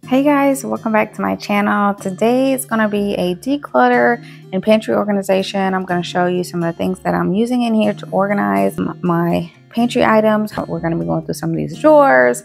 Hey guys, welcome back to my channel. Today is going to be a declutter and pantry organization. I'm going to show you some of the things that I'm using in here to organize my pantry items. We're going to be going through some of these drawers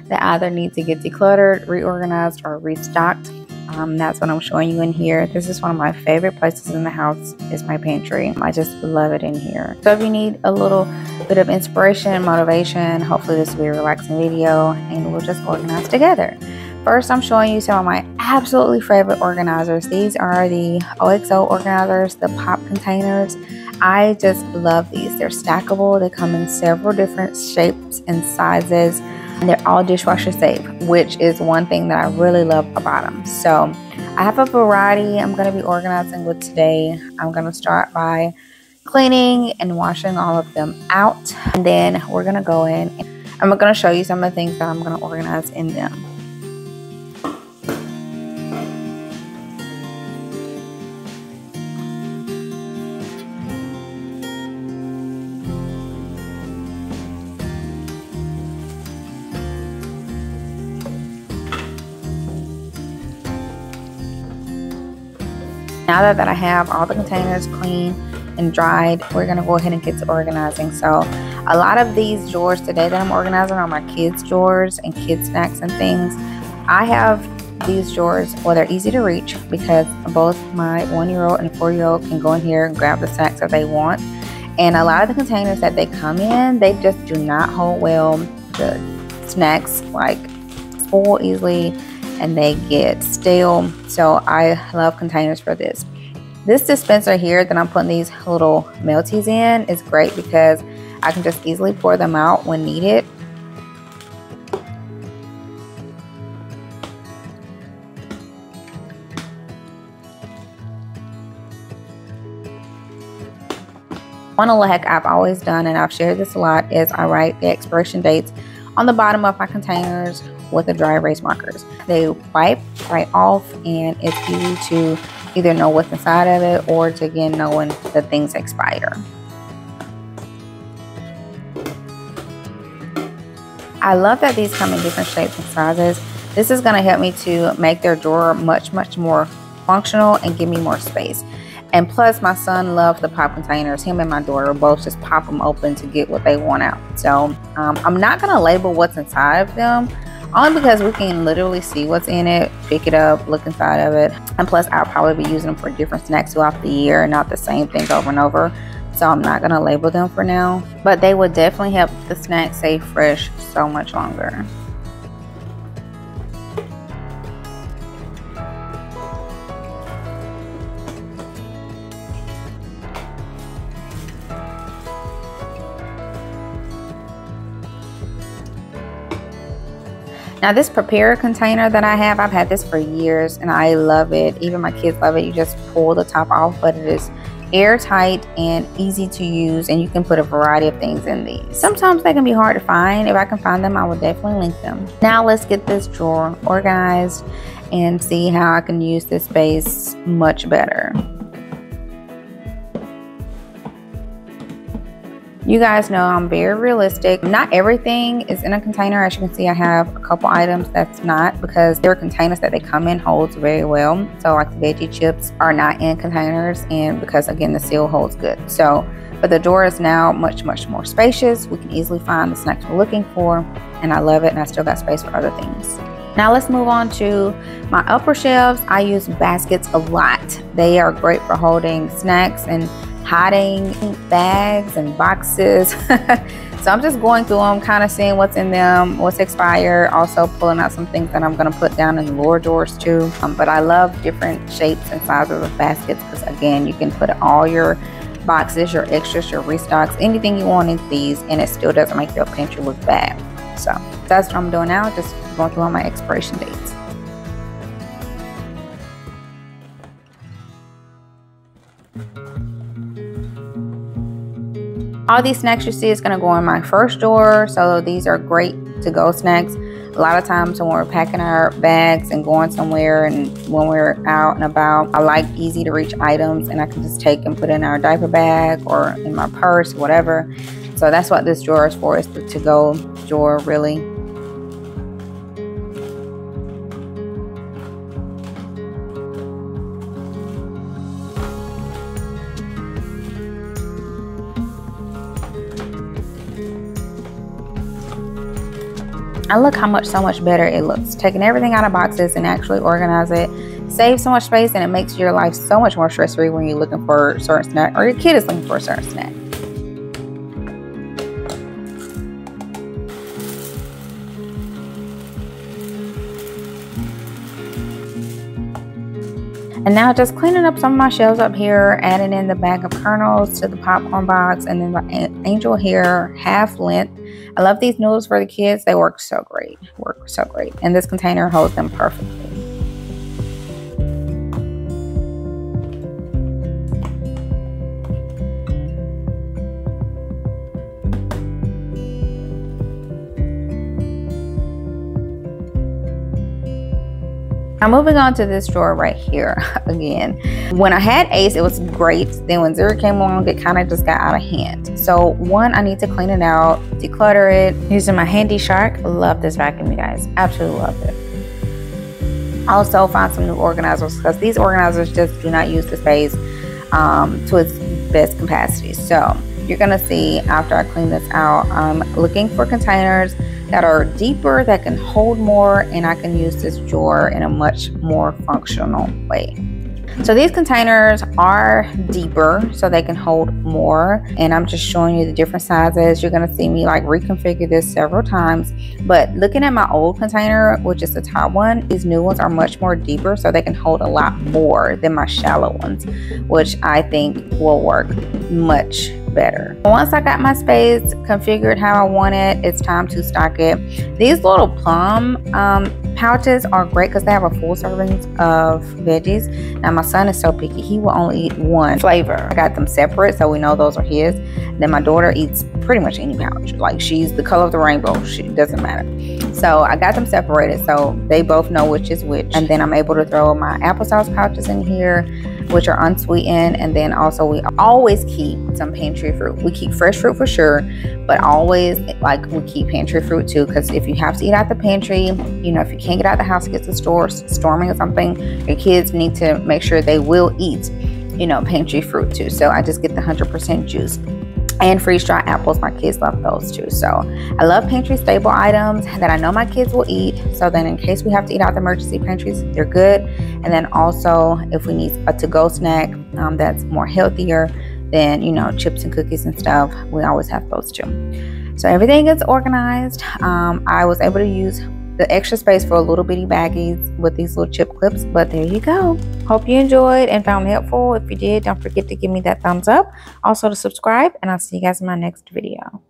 that either need to get decluttered, reorganized, or restocked. That's what I'm showing you in here. This is one of my favorite places in the house is my pantry. I just love it in here. So if you need a little bit of inspiration and motivation, hopefully this will be a relaxing video and we'll just organize together. First, I'm showing you some of my absolutely favorite organizers. These are the OXO organizers, the pop containers. I just love these. They're stackable. They come in several different shapes and sizes, and they're all dishwasher safe, which is one thing that I really love about them. So I have a variety I'm going to be organizing with today. I'm going to start by cleaning and washing all of them out, and then we're going to go in and I'm going to show you some of the things that I'm going to organize in them. Now that I have all the containers clean and dried, we're going to go ahead and get to organizing. So a lot of these drawers today that I'm organizing are my kids' drawers and kids' snacks and things. I have these drawers, well, they're easy to reach because both my 1-year-old and 4-year-old can go in here and grab the snacks that they want. And a lot of the containers that they come in, they just do not hold well. The snacks like spoil easily and they get stale. So I love containers for this. This dispenser here that I'm putting these little melties in is great because I can just easily pour them out when needed. One hack I've always done, and I've shared this a lot, is I write the expiration dates on the bottom of my containers with the dry erase markers. They wipe right off and it's easy to either know what's inside of it or to again know when the things expire. I love that these come in different shapes and sizes. This is going to help me to make their drawer much more functional and give me more space. And plus, my son loves the pop containers. Him and my daughter both just pop them open to get what they want out. So I'm not going to label what's inside of them, only because we can literally see what's in it, pick it up, look inside of it. And plus, I'll probably be using them for different snacks throughout the year, not the same things over and over. So I'm not going to label them for now. But they would definitely help the snacks stay fresh so much longer. Now this prepare container that I have, I've had this for years and I love it. Even my kids love it. You just pull the top off, but it is airtight and easy to use, and you can put a variety of things in these. Sometimes they can be hard to find. If I can find them, I will definitely link them. Now let's get this drawer organized and see how I can use this space much better. You guys know I'm very realistic. Not everything is in a container. As you can see, I have a couple items that's not, because there are containers that they come in holds very well. So like the veggie chips are not in containers, and because again the seal holds good. So but the drawer is now much more spacious. We can easily find the snacks we're looking for, and I love it, and I still got space for other things. Now let's move on to my upper shelves. I use baskets a lot. They are great for holding snacks and hiding bags and boxes. So I'm just going through them, kind of seeing what's in them, what's expired, also pulling out some things that I'm going to put down in the lower drawers too. But I love different shapes and sizes of baskets because again, you can put all your boxes, your extras, your restocks, anything you want in these, and it still doesn't make your pantry look bad. So that's what I'm doing now, just going through all my expiration dates. All these snacks you see is going to go in my first drawer. So these are great to go snacks. A lot of times when we're packing our bags and going somewhere, and when we're out and about, I like easy to reach items, and I can just take and put in our diaper bag or in my purse, whatever. So that's what this drawer is for, is the to-go drawer really. And look so much better it looks. Taking everything out of boxes and actually organize it saves so much space, and it makes your life so much more stress-free when you're looking for a certain snack or your kid is looking for a certain snack. And now just cleaning up some of my shelves up here, adding in the bag of kernels to the popcorn box, and then the angel hair half length. I love these noodles for the kids. They work so great. And this container holds them perfectly. Now moving on to this drawer right here again. When I had Ace, it was great. Then when Zero came along, it kind of just got out of hand. So one, I need to clean it out, declutter it, using my Handy Shark. Love this vacuum, you guys. Absolutely love it. Also find some new organizers, because these organizers just do not use the space to its best capacity. So you're gonna see after I clean this out, I'm looking for containers that are deeper, that can hold more, and I can use this drawer in a much more functional way. So these containers are deeper so they can hold more, and I'm just showing you the different sizes. You're gonna see me like reconfigure this several times, but looking at my old container, which is the top one, these new ones are much more deeper so they can hold a lot more than my shallow ones, which I think will work much better. Once I got my space configured how I want it, it's time to stock it. These little plum pouches are great because they have a full serving of veggies. Now my son is so picky, he will only eat one flavor. I got them separate so we know those are his. Then my daughter eats pretty much any pouch. Like, she's the color of the rainbow, it doesn't matter. So I got them separated so they both know which is which. And then I'm able to throw my applesauce pouches in here, which are unsweetened. And then also we always keep some pantry fruit. We keep fresh fruit for sure, but always like we keep pantry fruit too, because if you have to eat out the pantry, you know, if you can't get out of the house to get to the store, storming or something, your kids need to make sure they will eat, you know, pantry fruit too. So I just get the 100% juice. And freeze-dried apples, my kids love those too. So I love pantry staple items that I know my kids will eat, so then in case we have to eat out the emergency pantries, they're good. And then also if we need a to-go snack that's more healthier than, you know, chips and cookies and stuff, we always have those too. So everything is organized. I was able to use the extra space for a little bitty baggies with these little chip clips, but there you go. Hope you enjoyed and found it helpful. If you did, don't forget to give me that thumbs up, also to subscribe, and I'll see you guys in my next video.